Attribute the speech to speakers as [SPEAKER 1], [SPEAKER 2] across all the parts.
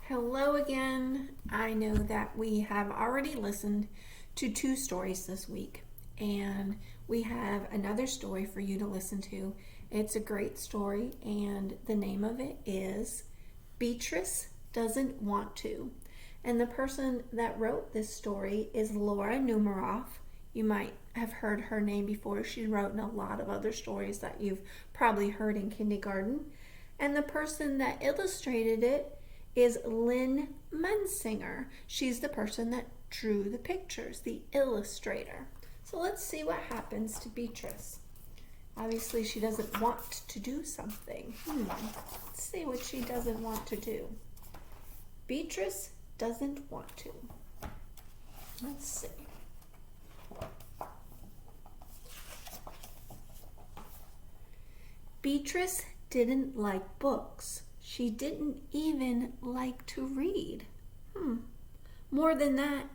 [SPEAKER 1] Hello again. I know that we have already listened to 2 stories this week, and we have another story for you to listen to. It's a great story, and the name of it is Beatrice Doesn't Want to. And the person that wrote this story is Laura Numeroff. You might have heard her name before. She wrote in a lot of other stories that you've probably heard in kindergarten. And the person that illustrated it is Lynn Munsinger. She's the person that drew the pictures, the illustrator. So let's see what happens to Beatrice. Obviously, she doesn't want to do something. Let's see what she doesn't want to do. Beatrice doesn't want to. Let's see. Beatrice didn't like books. She didn't even like to read. More than that,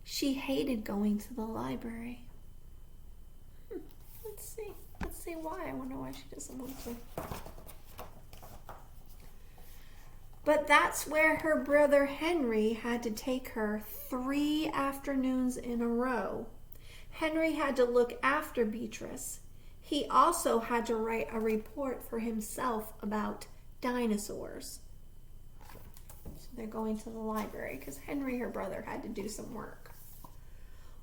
[SPEAKER 1] she hated going to the library. Let's see why. I wonder why she doesn't want to. But that's where her brother Henry had to take her 3 afternoons in a row. Henry had to look after Beatrice. He also had to write a report for himself about dinosaurs. So they're going to the library because Henry, her brother, had to do some work.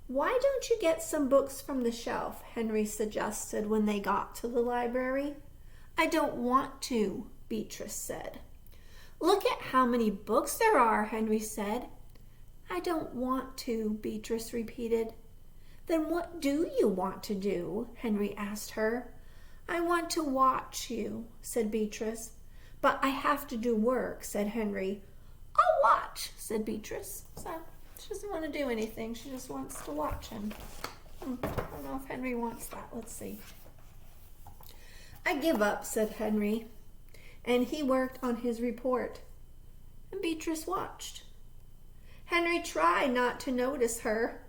[SPEAKER 1] Why don't you get some books from the shelf? Henry suggested when they got to the library. I don't want to, Beatrice said. Look at how many books there are, Henry said. I don't want to, Beatrice repeated. Then what do you want to do? Henry asked her. I want to watch you, said Beatrice. But I have to do work, said Henry. I'll watch, said Beatrice. So she doesn't want to do anything. She just wants to watch him. I don't know if Henry wants that. Let's see. I give up, said Henry. And he worked on his report. And Beatrice watched. Henry tried not to notice her.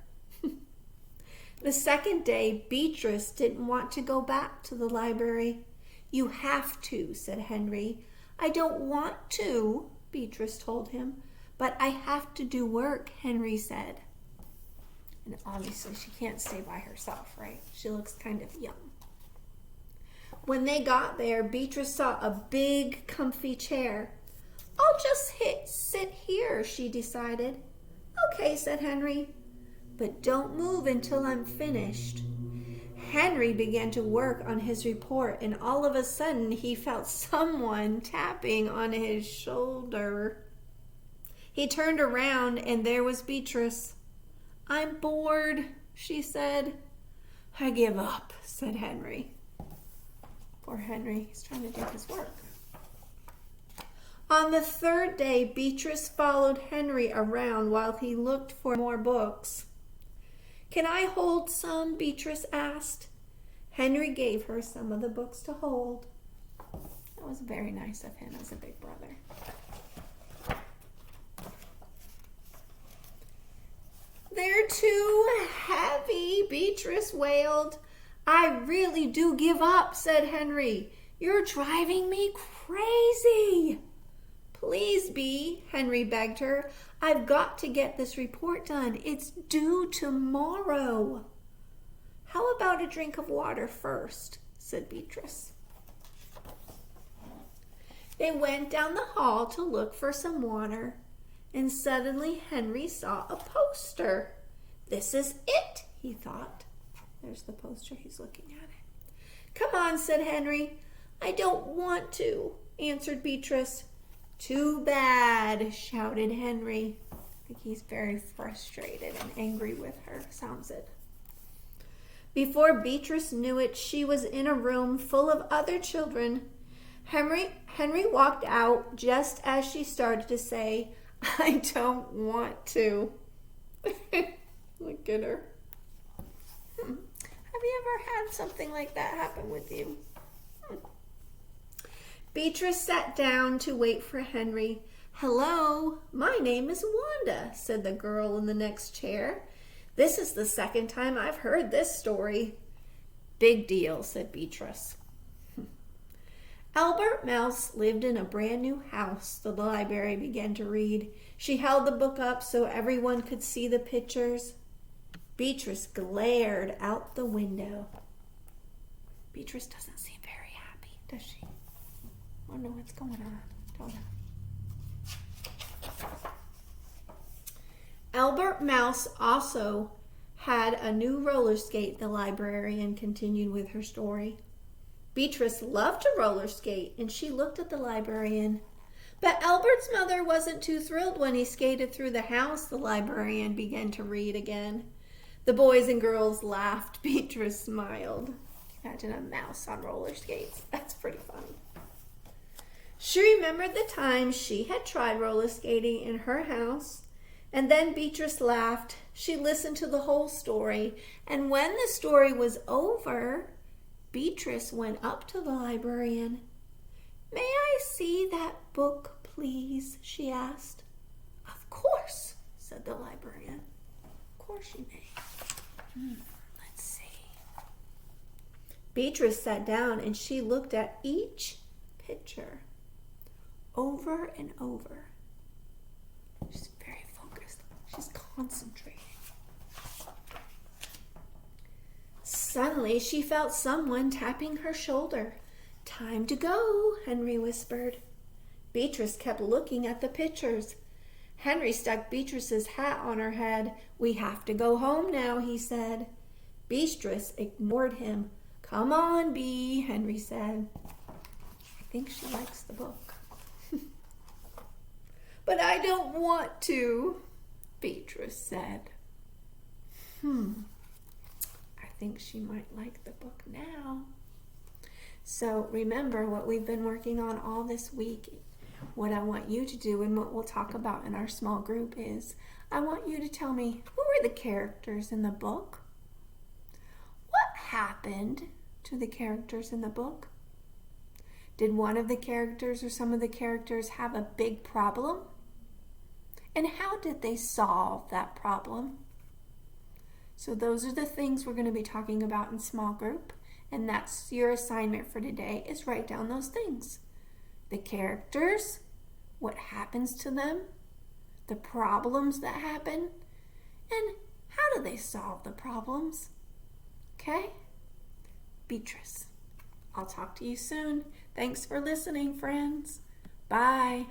[SPEAKER 1] The second day, Beatrice didn't want to go back to the library. You have to, said Henry. I don't want to, Beatrice told him. But I have to do work, Henry said. And obviously she can't stay by herself, right? She looks kind of young. When they got there, Beatrice saw a big, comfy chair. I'll just sit here, she decided. Okay, said Henry. But don't move until I'm finished. Henry began to work on his report, and all of a sudden he felt someone tapping on his shoulder. He turned around, and there was Beatrice. I'm bored, she said. I give up, said Henry. Poor Henry, he's trying to do his work. On the 3rd day, Beatrice followed Henry around while he looked for more books. Can I hold some? Beatrice asked. Henry gave her some of the books to hold. That was very nice of him as a big brother. They're too heavy, Beatrice wailed. I really do give up, said Henry. You're driving me crazy. Please, Bee, Henry begged her. I've got to get this report done. It's due tomorrow. How about a drink of water first, said Beatrice. They went down the hall to look for some water, and suddenly Henry saw a poster. This is it, he thought. There's the poster. He's looking at it. Come on, said Henry. I don't want to, answered Beatrice. Too bad, shouted Henry. I think he's very frustrated and angry with her, sounds it. Before Beatrice knew it, she was in a room full of other children. Henry walked out just as she started to say, I don't want to. Look at her. Have you ever had something like that happen with you? Beatrice sat down to wait for Henry. Hello, my name is Wanda, said the girl in the next chair. This is the 2nd time I've heard this story. Big deal, said Beatrice. Albert Mouse lived in a brand new house. The library began to read. She held the book up so everyone could see the pictures. Beatrice glared out the window. Beatrice doesn't seem very happy, does she? I don't know what's going on. Don't know. Albert Mouse also had a new roller skate, the librarian continued with her story. Beatrice loved to roller skate, and she looked at the librarian. But Albert's mother wasn't too thrilled when he skated through the house. The librarian began to read again. The boys and girls laughed. Beatrice smiled. Imagine a mouse on roller skates. That's pretty funny. She remembered the time she had tried roller skating in her house, and then Beatrice laughed. She listened to the whole story, and when the story was over, Beatrice went up to the librarian. "May I see that book, please?" she asked. "Of course," said the librarian. "Of course you may." Let's see. Beatrice sat down and she looked at each picture over and over. She's very focused. She's concentrating. Suddenly, she felt someone tapping her shoulder. "Time to go," Henry whispered. Beatrice kept looking at the pictures. Henry stuck Beatrice's hat on her head. "We have to go home now," he said. Beatrice ignored him. "Come on, Bee," Henry said. I think she likes the book. "But I don't want to," Beatrice said. I think she might like the book now. So remember what we've been working on all this week. What I want you to do and what we'll talk about in our small group is I want you to tell me, who were the characters in the book? What happened to the characters in the book? Did one of the characters or some of the characters have a big problem? And how did they solve that problem? So those are the things we're going to be talking about in small group. And that's your assignment for today, is write down those things. The characters, what happens to them, the problems that happen, and how do they solve the problems? Okay? Beatrice, I'll talk to you soon. Thanks for listening, friends. Bye.